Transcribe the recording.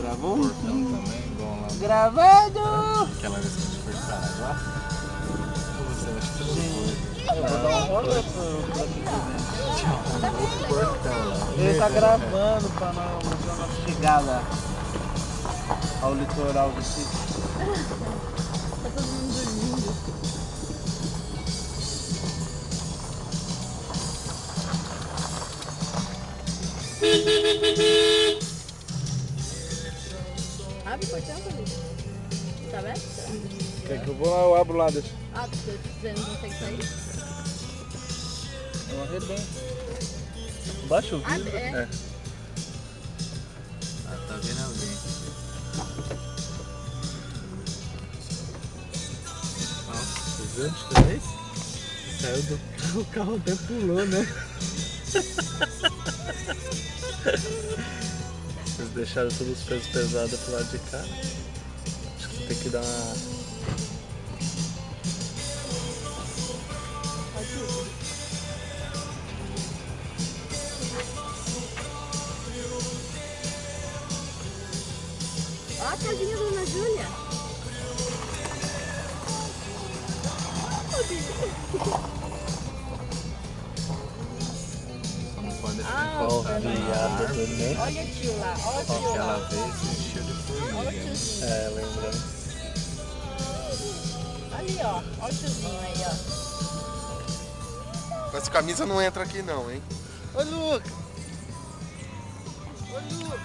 Gravou? Portão também, igual lá. Gravado! Aquela vez que a gente foi pra Araguá. Ou você acha que Eu vou dar um rolê pro tinha um outro portão lá? Ele tá gravando pra nós mostrar a nossa chegada ao litoral do sítio. Tá todo mundo dormindo. Abre o portão, Felipe. Tá aberto? Quer que eu vou lá, eu abro lá, deixa. Ah, você não consegue sair? Eu arrebento. Baixa o vidro. É. É. Ah, tá vendo alguém? Nossa, você viu onde que é isso? Saiu do carro, o carro até pulou, né? Vocês deixaram todos os pesos pesados pro lado de cá. Acho que você tem que dar uma... Ó a casinha da Dona Júlia. Só não pode deixar Ah, encostar na viado, árvore. né? Olha o tio lá, olha o tio Aquela lá. vez encheu de Olha o formiga. Né? tiozinho. É, lembrando. Ali, ó. Olha o tiozinho aí, ó. Com essa camisa não entra aqui não, hein? Ô, Luca! Ô, Luca!